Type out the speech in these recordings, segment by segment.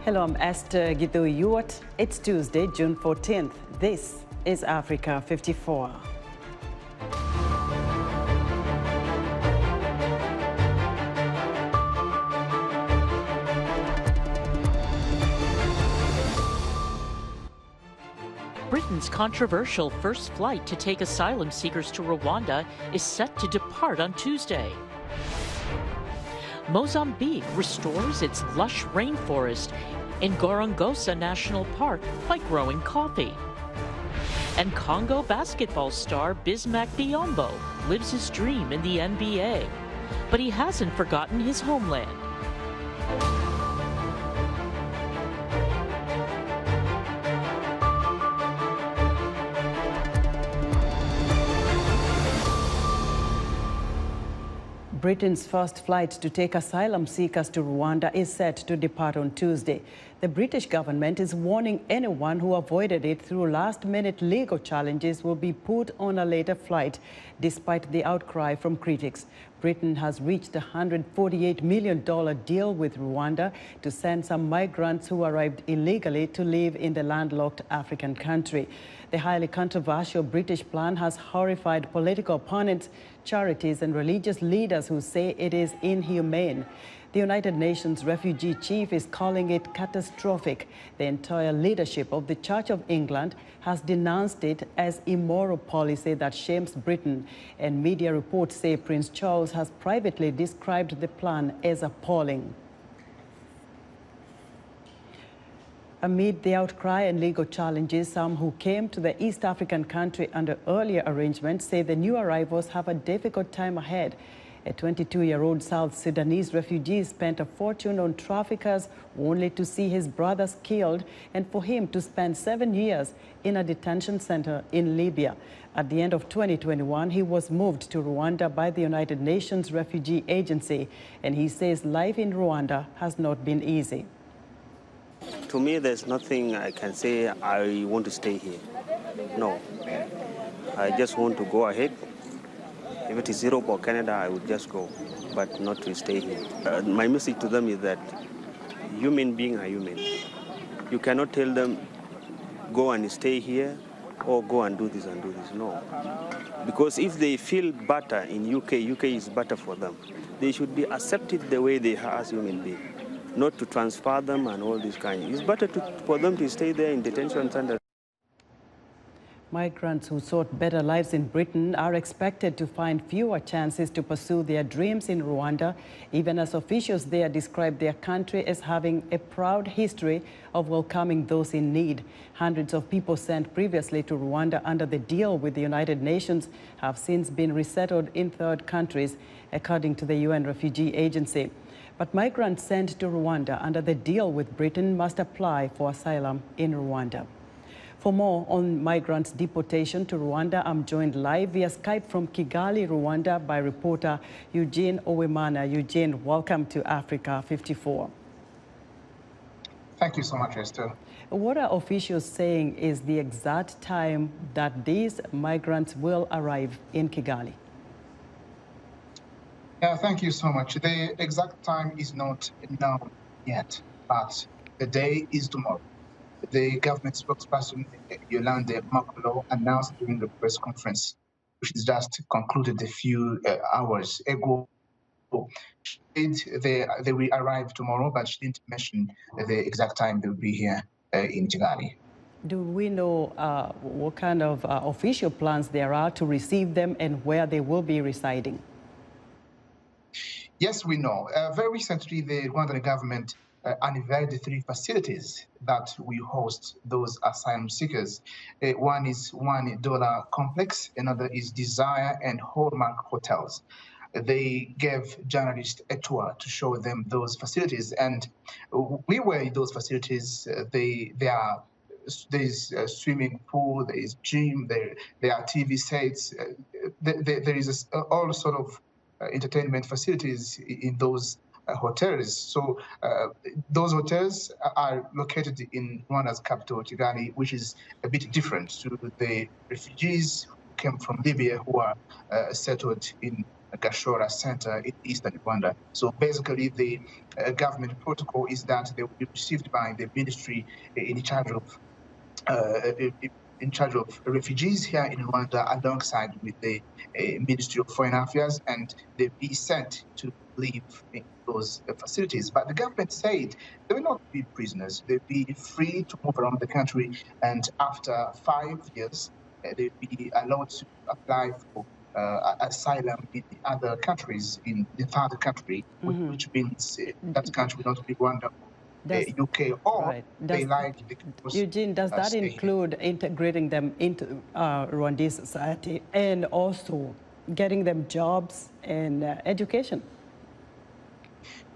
Hello, I'm Esther Githu-Yuat. It's Tuesday, June 14th. This is Africa 54. Britain's controversial first flight to take asylum seekers to Rwanda is set to depart on Tuesday. Mozambique restores its lush rainforest in Gorongosa National Park by growing coffee. And Congo basketball star Bismak Biyombo lives his dream in the NBA, but he hasn't forgotten his homeland. Britain's first flight to take asylum seekers to Rwanda is set to depart on Tuesday. The British government is warning anyone who avoided it through last-minute legal challenges will be put on a later flight, despite the outcry from critics. Britain has reached a $148 million deal with Rwanda to send some migrants who arrived illegally to live in the landlocked African country. The highly controversial British plan has horrified political opponents, charities and religious leaders who say it is inhumane. The United Nations refugee chief is calling it catastrophic. The entire leadership of the Church of England has denounced it as immoral policy that shames Britain, and media reports say Prince Charles has privately described the plan as appalling. Amid the outcry and legal challenges, some who came to the East African country under earlier arrangements say the new arrivals have a difficult time ahead. A 22-year-old South Sudanese refugee spent a fortune on traffickers only to see his brothers killed and for him to spend 7 years in a detention center in Libya. At the end of 2021, he was moved to Rwanda by the United Nations Refugee Agency, and he says life in Rwanda has not been easy. To me, there's nothing I can say I want to stay here. No. I just want to go ahead. If it is Europe or Canada, I would just go, but not to stay here. My message to them is that human beings are human. You cannot tell them, go and stay here, or go and do this and do this. No. Because if they feel better in UK is better for them. They should be accepted the way they are as human beings, not to transfer them and all this kind. It's better for them to stay there in detention centers. Migrants who sought better lives in Britain are expected to find fewer chances to pursue their dreams in Rwanda, even as officials there describe their country as having a proud history of welcoming those in need. Hundreds of people sent previously to Rwanda under the deal with the United Nations have since been resettled in third countries, according to the UN Refugee Agency. But migrants sent to Rwanda under the deal with Britain must apply for asylum in Rwanda. For more on migrants' deportation to Rwanda, I'm joined live via Skype from Kigali, Rwanda, by reporter Eugene Owemana. Eugene, welcome to Africa 54. Thank you so much, Esther. What are officials saying is the exact time that these migrants will arrive in Kigali? Yeah, thank you so much. The exact time is not known yet, but the day is tomorrow. The government spokesperson, Yolande Makolo, announced during the press conference, which is just concluded a few hours ago. She said they will arrive tomorrow, but she didn't mention the exact time they will be here in Kigali. Do we know what kind of official plans there are to receive them and where they will be residing? Yes, we know. Very recently, the Rwandan government unveiled the 3 facilities that will host those asylum seekers. One is $1 complex, another is Desire and Hallmark hotels. They gave journalists a tour to show them those facilities, and we were in those facilities. There's a swimming pool, there is gym, there are TV sets, there is all sort of entertainment facilities in those hotels. So those hotels are located in Rwanda's capital, Kigali, which is a bit different to the refugees who came from Libya who are settled in Gashora Center in eastern Rwanda. So basically, the government protocol is that they will be received by the ministry in charge of refugees here in Rwanda, alongside with the Ministry of Foreign Affairs, and they'll be sent to live in those facilities. But the government said they will not be prisoners. They'll be free to move around the country, and after 5 years, they'll be allowed to apply for asylum in the other countries, in the third country, which means that country will not be Rwanda, UK, or they like the Eugene, does that include integrating them into Rwandese society and also getting them jobs and education?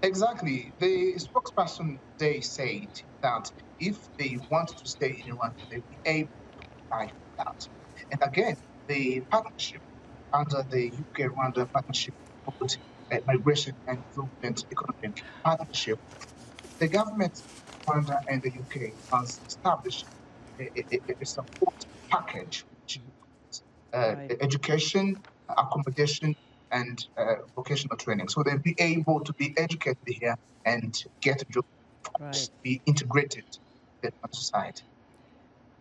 Exactly. The spokesperson, they said that if they want to stay in Rwanda, they'll be able to apply for that. And again, the partnership under the UK-Rwanda partnership called Migration and Development Economic Partnership, the government of Rwanda and the UK has established a support package, which includes education, accommodation, and vocational training. So they'll be able to be educated here and get a job, of course, be integrated in society.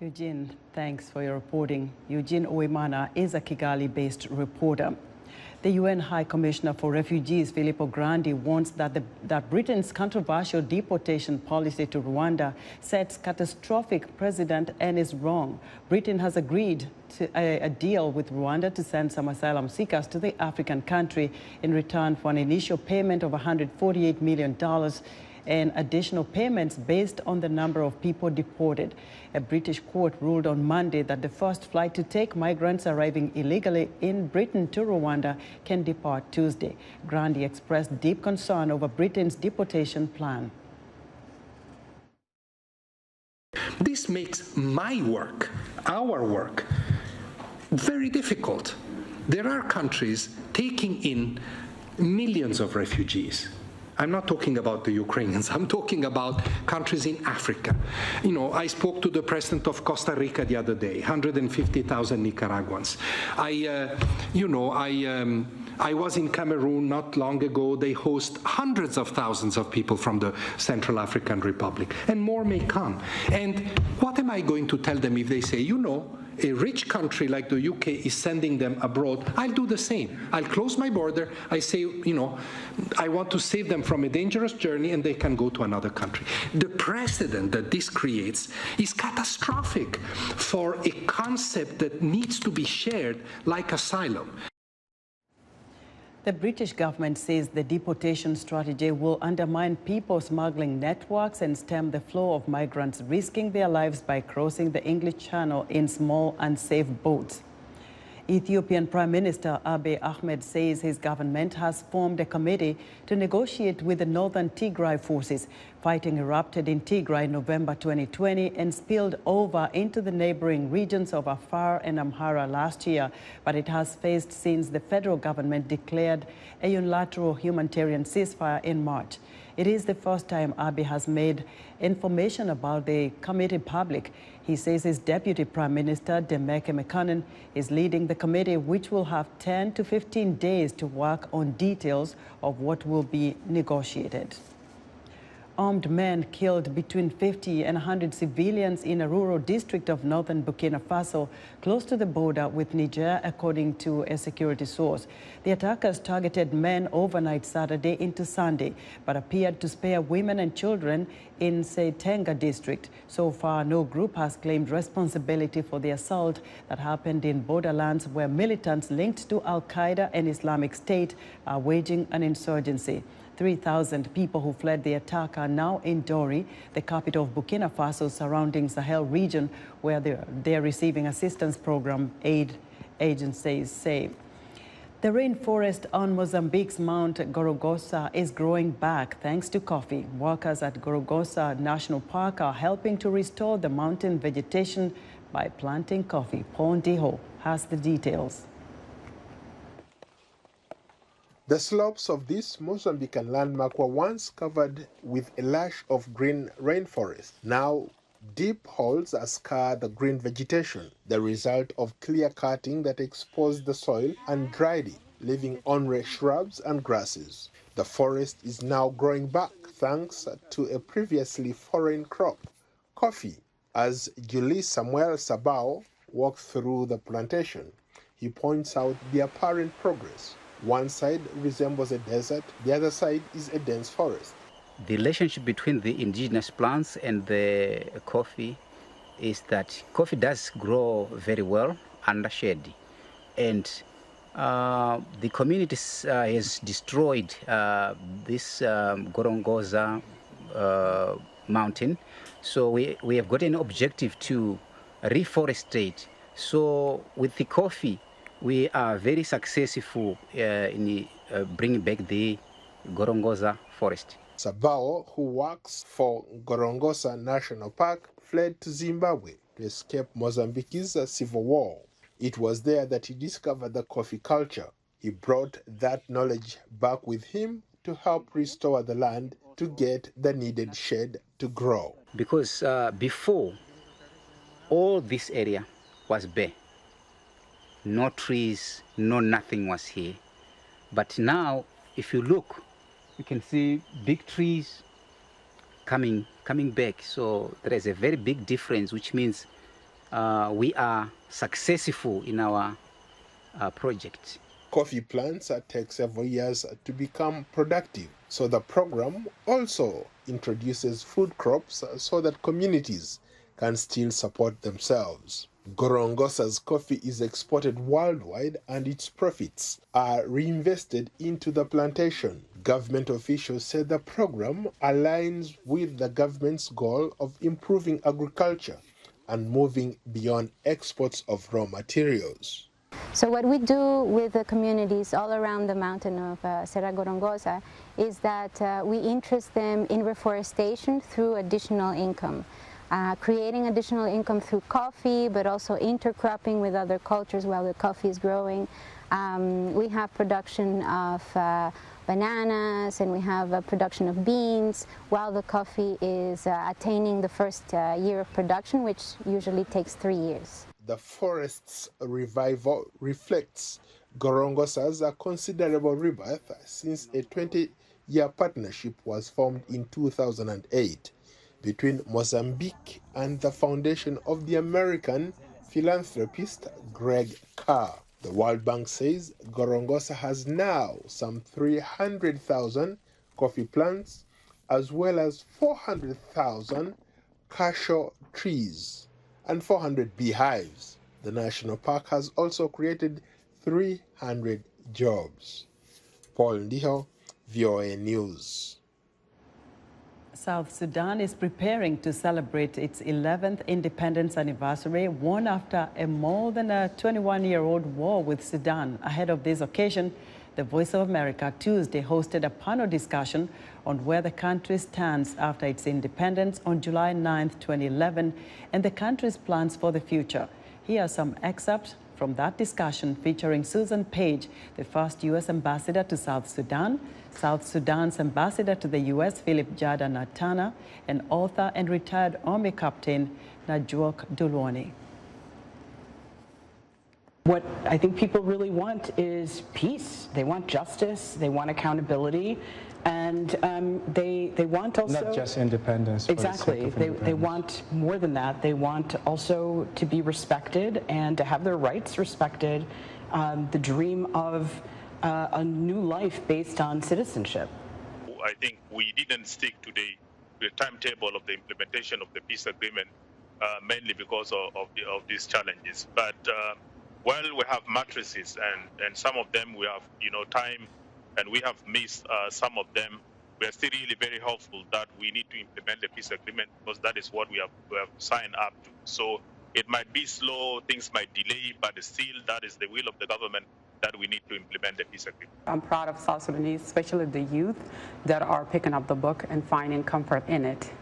Eugene, thanks for your reporting. Eugene Uwimana is a Kigali-based reporter. The UN High Commissioner for Refugees, Filippo Grandi, warns that Britain's controversial deportation policy to Rwanda sets catastrophic precedent and is wrong. Britain has agreed to a deal with Rwanda to send some asylum seekers to the African country in return for an initial payment of $148 million and additional payments based on the number of people deported. A British court ruled on Monday that the first flight to take migrants arriving illegally in Britain to Rwanda can depart Tuesday. Grandi expressed deep concern over Britain's deportation plan. This makes my work, our work, very difficult. There are countries taking in millions of refugees. I'm not talking about the Ukrainians. I'm talking about countries in Africa. You know, I spoke to the president of Costa Rica the other day, 150,000 Nicaraguans. I was in Cameroon not long ago. They host hundreds of thousands of people from the Central African Republic, and more may come. And what am I going to tell them if they say, you know, a rich country like the UK is sending them abroad? I'll do the same. I'll close my border. I say, you know, I want to save them from a dangerous journey and they can go to another country. The precedent that this creates is catastrophic for a concept that needs to be shared like asylum. The British government says the deportation strategy will undermine people smuggling networks and stem the flow of migrants risking their lives by crossing the English Channel in small, unsafe boats. Ethiopian Prime Minister Abiy Ahmed says his government has formed a committee to negotiate with the northern Tigray forces. Fighting erupted in Tigray in November 2020 and spilled over into the neighboring regions of Afar and Amhara last year, but it has faced since the federal government declared a unilateral humanitarian ceasefire in March. It is the first time Abiy has made information about the committee public. He says his Deputy Prime Minister, Demeke Mekonnen, is leading the committee, which will have 10 to 15 days to work on details of what will be negotiated. Armed men killed between 50 and 100 civilians in a rural district of northern Burkina Faso, close to the border with Niger, according to a security source. The attackers targeted men overnight Saturday into Sunday, but appeared to spare women and children in Seitenga district. So far, no group has claimed responsibility for the assault that happened in borderlands where militants linked to Al-Qaeda and Islamic State are waging an insurgency. 3,000 people who fled the attack are now in Dori, the capital of Burkina Faso, surrounding Sahel region, where they're receiving assistance program aid agencies say. The rainforest on Mozambique's Mount Gorongosa is growing back thanks to coffee. Workers at Gorongosa National Park are helping to restore the mountain vegetation by planting coffee. Paul Ndiho has the details. The slopes of this Mozambican landmark were once covered with a lush of green rainforest. Now, deep holes scar the green vegetation, the result of clear cutting that exposed the soil and dried it. leaving only shrubs and grasses. The forest is now growing back thanks to a previously foreign crop, coffee. As Julie Samuel Sabao walked through the plantation, he points out the apparent progress. One side resembles a desert, the other side is a dense forest. The relationship between the indigenous plants and the coffee is that coffee does grow very well under shade, and the community has destroyed this Gorongosa mountain, so we have got an objective to reforestate. So with the coffee, we are very successful in bringing back the Gorongosa forest. Sabao, who works for Gorongosa National Park, fled to Zimbabwe to escape Mozambique's civil war. It was there that he discovered the coffee culture. He brought that knowledge back with him to help restore the land to get the needed shade to grow. Because before, all this area was bare. No trees, no nothing was here. But now, if you look, you can see big trees coming back. So there is a very big difference, which means we are successful in our project. Coffee plants take several years to become productive. So the program also introduces food crops so that communities can still support themselves. Gorongosa's coffee is exported worldwide and its profits are reinvested into the plantation. Government officials said the program aligns with the government's goal of improving agriculture and moving beyond exports of raw materials. So what we do with the communities all around the mountain of Serra Gorongosa is that we interest them in reforestation through additional income. Creating additional income through coffee, but also intercropping with other cultures while the coffee is growing. We have production of bananas, and we have a production of beans while the coffee is attaining the first year of production, which usually takes 3 years. The forest's revival reflects Gorongosa's considerable rebirth since a 20-year partnership was formed in 2008 between Mozambique and the foundation of the American philanthropist Greg Carr. The World Bank says Gorongosa has now some 300,000 coffee plants as well as 400,000 cashew trees and 400 beehives. The national park has also created 300 jobs. Paul Ndiho, VOA News. South Sudan is preparing to celebrate its 11th independence anniversary, one after a more than a 21-year-old war with Sudan. Ahead of this occasion, the Voice of America Tuesday hosted a panel discussion on where the country stands after its independence on July 9, 2011, and the country's plans for the future. Here are some excerpts from that discussion featuring Susan Page, the first U.S. ambassador to South Sudan, South Sudan's ambassador to the U.S., Philip Jada Natana, and author and retired Army Captain Najwok Dulwani. What I think people really want is peace. They want justice. They want accountability. And they want also... Not just independence. Exactly. They want more than that. They want also to be respected and to have their rights respected. The dream of a new life based on citizenship. I think we didn't stick to the timetable of the implementation of the peace agreement, mainly because of these challenges. But while we have matrices and some of them we have time, and we have missed some of them, we are still really very hopeful that we need to implement the peace agreement because that is what we have signed up to. So it might be slow, things might delay, but still that is the will of the government that we need to implement the peace agreement. I'm proud of South Sudanese, especially the youth that are picking up the book and finding comfort in it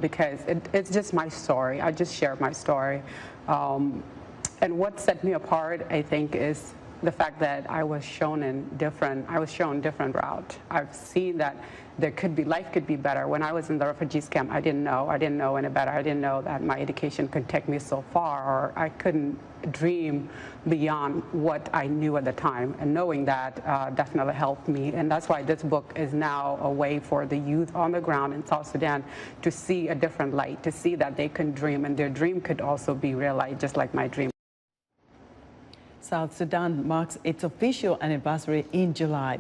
because it's just my story. I just shared my story. And what set me apart, I think, is the fact that I was shown different route. I've seen that life could be better. When I was in the refugees camp, I didn't know any better. I didn't know that my education could take me so far, or I couldn't dream beyond what I knew at the time. And knowing that definitely helped me. And that's why this book is now a way for the youth on the ground in South Sudan to see a different light, to see that they can dream, and their dream could also be realized, just like my dream. South Sudan marks its official anniversary in July.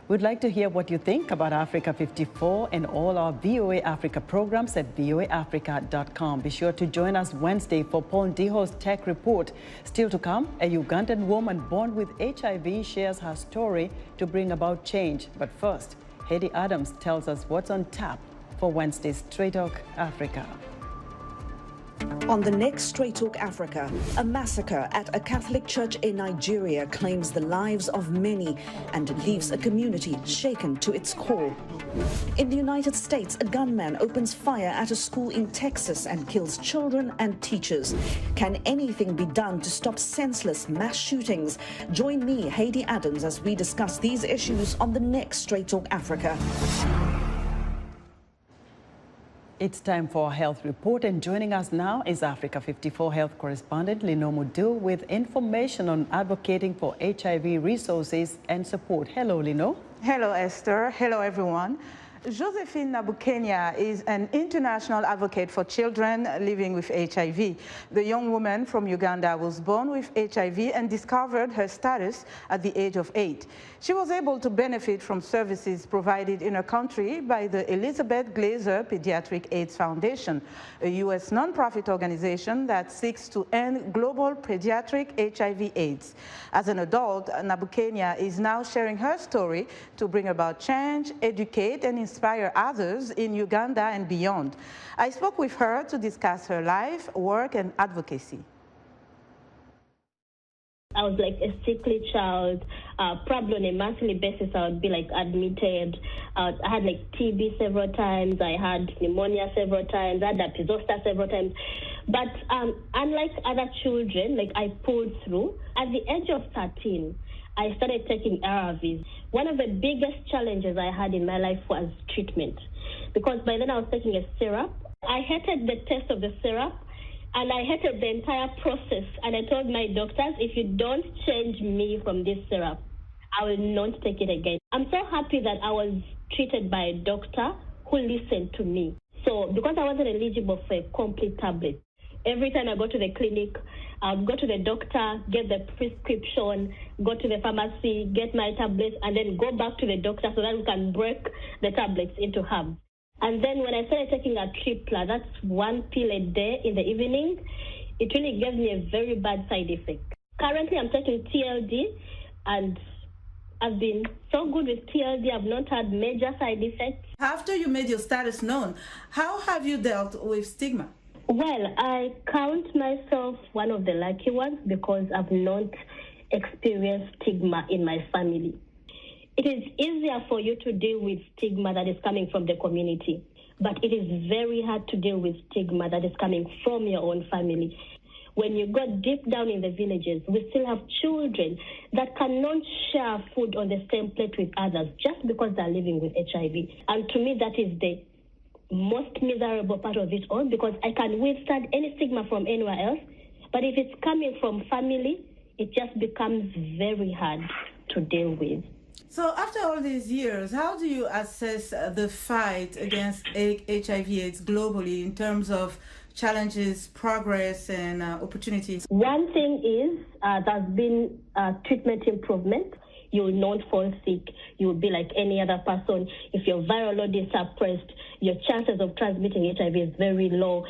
We'd like to hear what you think about Africa 54 and all our VOA Africa programs at voaafrica.com. Be sure to join us Wednesday for Paul Ndiho's Tech Report. Still to come, a Ugandan woman born with HIV shares her story to bring about change. But first, Hedy Adams tells us what's on tap for Wednesday's Straight Talk Africa. On the next Straight Talk Africa, a massacre at a Catholic church in Nigeria claims the lives of many and leaves a community shaken to its core. In the United States, a gunman opens fire at a school in Texas and kills children and teachers. Can anything be done to stop senseless mass shootings? Join me, Hedy Adams, as we discuss these issues on the next Straight Talk Africa. It's time for a health report, and joining us now is Africa 54 health correspondent Lino Mudu with information on advocating for HIV resources and support. Hello, Lino. Hello, Esther. Hello, everyone. Josephine Nabukenya is an international advocate for children living with HIV. The young woman from Uganda was born with HIV and discovered her status at the age of 8. She was able to benefit from services provided in her country by the Elizabeth Glaser Pediatric AIDS Foundation, a U.S. nonprofit organization that seeks to end global pediatric HIV/AIDS. As an adult, Nabukenya is now sharing her story to bring about change, educate, and inspire others in Uganda and beyond. I spoke with her to discuss her life, work, and advocacy. I was like a sickly child. Probably on a monthly basis, I would be like admitted. I had like TB several times. I had pneumonia several times. I had epizoster several times. But unlike other children, like I pulled through. At the age of 13, I started taking ARVs. One of the biggest challenges I had in my life was treatment, because by then I was taking a syrup. I hated the taste of the syrup, and I hated the entire process. And I told my doctors, if you don't change me from this syrup, I will not take it again. I'm so happy that I was treated by a doctor who listened to me. So because I wasn't eligible for a complete tablet, every time I go to the clinic, I'll go to the doctor, get the prescription, go to the pharmacy, get my tablets, and then go back to the doctor so that we can break the tablets into halves. And then when I started taking a tripla, that's one pill a day in the evening, it really gave me a very bad side effect. Currently, I'm taking TLD, and I've been so good with TLD. I've not had major side effects. After you made your status known, how have you dealt with stigma? Well, I count myself one of the lucky ones because I've not experienced stigma in my family. It is easier for you to deal with stigma that is coming from the community, but it is very hard to deal with stigma that is coming from your own family. When you go deep down in the villages, we still have children that cannot share food on the same plate with others just because they're living with HIV. And to me, that is the most miserable part of it all, because I can withstand any stigma from anywhere else, but if it's coming from family, it just becomes very hard to deal with. So after all these years, how do you assess the fight against HIV/AIDS globally in terms of challenges, progress, and opportunities? One thing is there's been treatment improvement. You will not fall sick. You will be like any other person. If your viral load is suppressed, your chances of transmitting HIV is very low.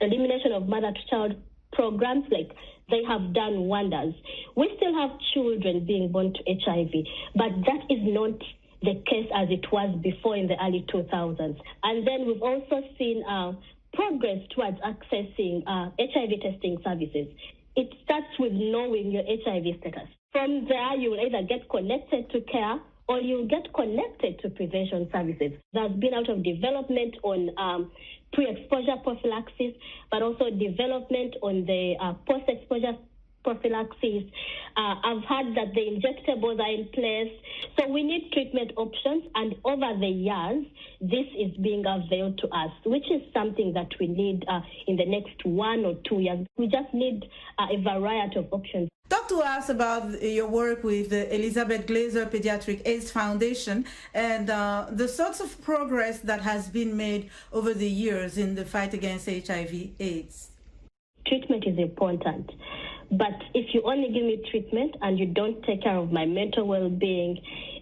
Elimination of mother-to-child programs, like they have done wonders. We still have children being born to HIV, but that is not the case as it was before in the early 2000s. And then we've also seen progress towards accessing HIV testing services. It starts with knowing your HIV status. From there, you will either get connected to care or you'll get connected to prevention services. There's been out of development on pre-exposure prophylaxis, but also development on the post-exposure prophylaxis. I've heard that the injectables are in place. So we need treatment options, and over the years, this is being availed to us, which is something that we need in the next 1 or 2 years. We just need a variety of options. Talk to us about your work with the Elizabeth Glaser Pediatric AIDS Foundation and the sorts of progress that has been made over the years in the fight against HIV/AIDS. Treatment is important, but if you only give me treatment and you don't take care of my mental well-being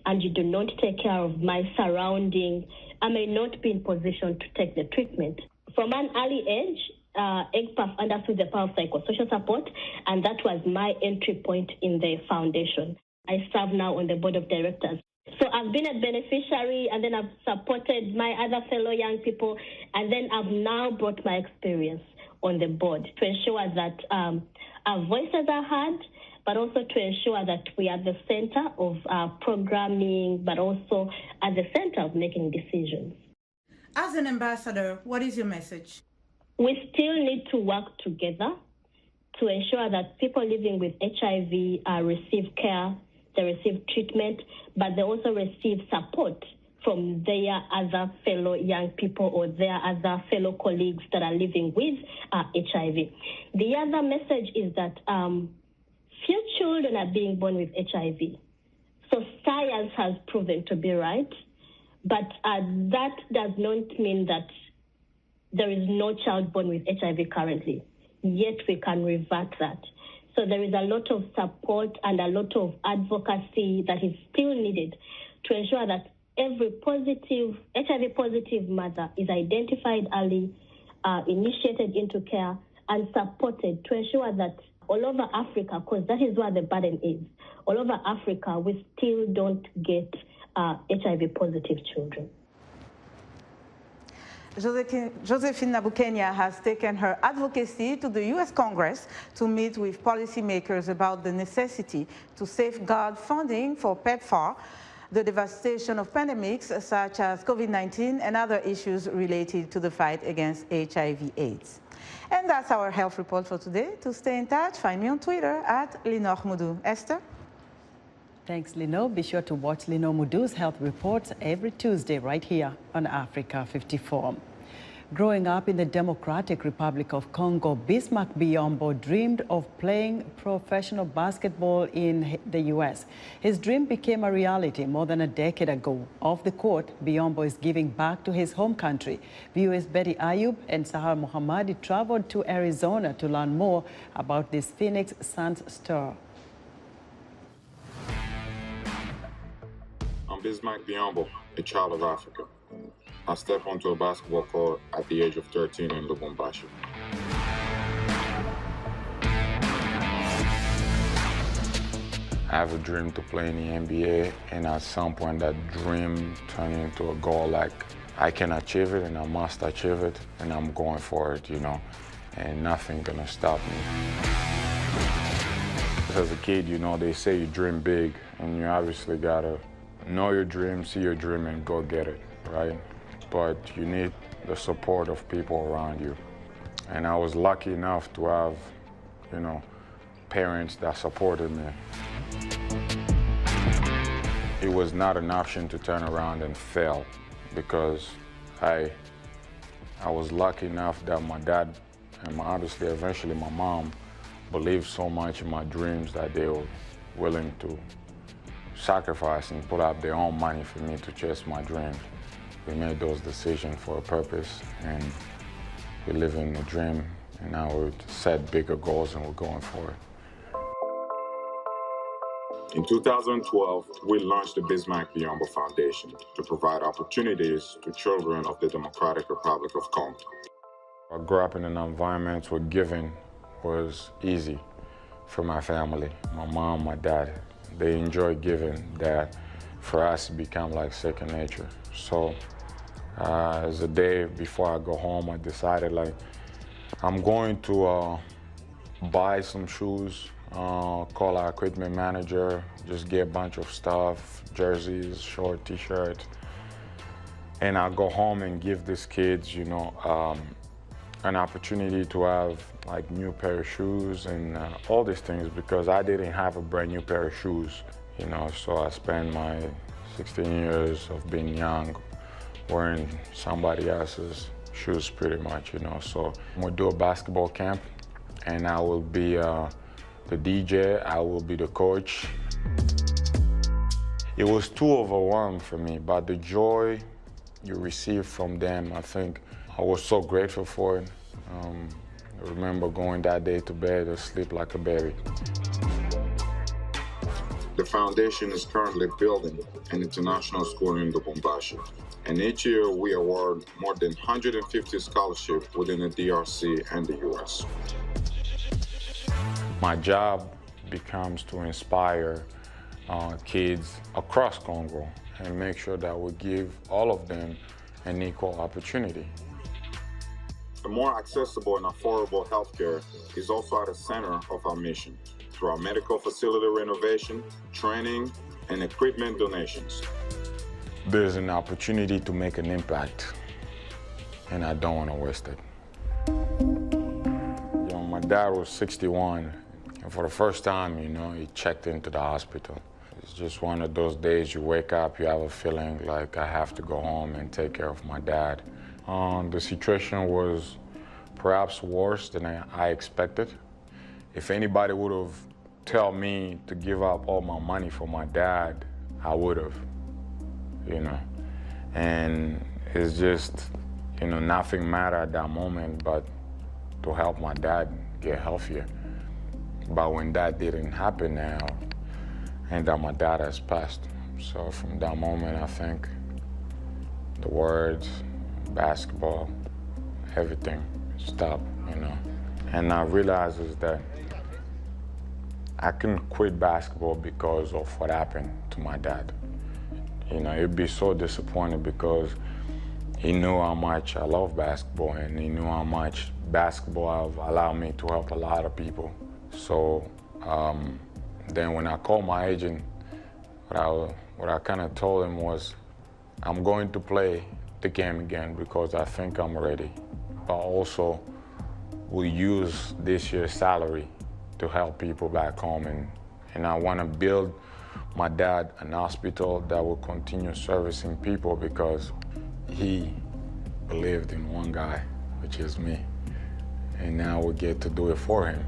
and you do not take care of my surrounding, I may not be in position to take the treatment. From an early age, EGPAF understood the power of psychosocial support, and that was my entry point in the foundation. I serve now on the board of directors. So I've been a beneficiary, and then I've supported my other fellow young people, and then I've now brought my experience on the board to ensure that our voices are heard, but also to ensure that we are at the center of our programming, but also at the center of making decisions. As an ambassador, what is your message? We still need to work together to ensure that people living with HIV receive care, they receive treatment, but they also receive support from their other fellow young people or their other fellow colleagues that are living with HIV. The other message is that few children are being born with HIV. So science has proven to be right, but that does not mean that there is no child born with HIV currently, yet we can revert that. So there is a lot of support and a lot of advocacy that is still needed to ensure that every HIV-positive mother is identified early, initiated into care, and supported to ensure that all over Africa, because that is where the burden is, all over Africa, we still don't get HIV-positive children. Josephine Nabukenya has taken her advocacy to the U.S. Congress to meet with policymakers about the necessity to safeguard funding for PEPFAR, the devastation of pandemics such as COVID-19 and other issues related to the fight against HIV/AIDS. And that's our health report for today. To stay in touch, find me on Twitter at Linor Moudou. Esther? Thanks, Lino. Be sure to watch Lino Moudou's health reports every Tuesday right here on Africa 54. Growing up in the Democratic Republic of Congo, Bismak Biyombo dreamed of playing professional basketball in the U.S. His dream became a reality more than a decade ago. Off the court, Biyombo is giving back to his home country. VOA's Betty Ayub and Sahar Mohammadi traveled to Arizona to learn more about this Phoenix Suns star. I'm Bismak Biyombo, a child of Africa. I stepped onto a basketball court at the age of 13 in Lubumbashi. I have a dream to play in the NBA, and at some point that dream turned into a goal, like I can achieve it and I must achieve it, and I'm going for it, you know, and nothing gonna stop me. As a kid, you know, they say you dream big, and you obviously gotta know your dream, see your dream, and go get it, right? But you need the support of people around you. And I was lucky enough to have, you know, parents that supported me. It was not an option to turn around and fail, because I was lucky enough that my dad and obviously eventually my mom believed so much in my dreams that they were willing to sacrifice and put up their own money for me to chase my dreams. We made those decisions for a purpose, and we live in a dream, and now we set bigger goals and we're going for it. In 2012, we launched the Bismak Biyombo Foundation to provide opportunities to children of the Democratic Republic of Congo. I grew up in an environment where giving was easy for my family. My mom, my dad, they enjoy giving, that for us it became like second nature. So as a day before I go home, I decided like I'm going to buy some shoes, call our equipment manager, just get a bunch of stuff, jerseys, short t-shirt, and I'll go home and give these kids, you know, an opportunity to have like new pair of shoes and all these things, because I didn't have a brand new pair of shoes, you know, so I spent my 16 years of being young wearing somebody else's shoes pretty much, you know. So I'm gonna do a basketball camp and I will be the DJ, I will be the coach. It was too overwhelming for me, but the joy you receive from them, I think I was so grateful for it. I remember going that day to bed to sleep like a baby. The foundation is currently building an international school in Lubumbashi, and each year we award more than 150 scholarships within the DRC and the US. My job becomes to inspire kids across Congo and make sure that we give all of them an equal opportunity. The more accessible and affordable healthcare is also at the center of our mission through our medical facility renovation, training, and equipment donations. There's an opportunity to make an impact, and I don't want to waste it. You know, my dad was 61, and for the first time, you know, he checked into the hospital. It's just one of those days you wake up, you have a feeling like I have to go home and take care of my dad. The situation was perhaps worse than I expected. If anybody would have told me to give up all my money for my dad, I would have, you know. And it's just, you know, nothing mattered at that moment but to help my dad get healthier. But when that didn't happen now, and that my dad has passed. So from that moment, I think the words, basketball, everything stopped, you know. And I realized is that I couldn't quit basketball because of what happened to my dad. You know, it'd be so disappointing because he knew how much I love basketball and he knew how much basketball have allowed me to help a lot of people. So then when I called my agent, what I kind of told him was, I'm going to play the game again because I think I'm ready. But also, we'll use this year's salary to help people back home. And I want to build my dad an hospital that will continue servicing people because he believed in one guy, which is me. And now we get to do it for him.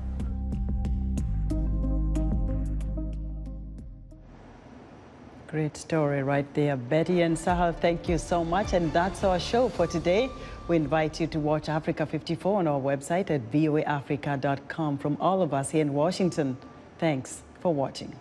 Great story right there. Betty and Sahal, thank you so much. And that's our show for today. We invite you to watch Africa 54 on our website at voaafrica.com. From all of us here in Washington, thanks for watching.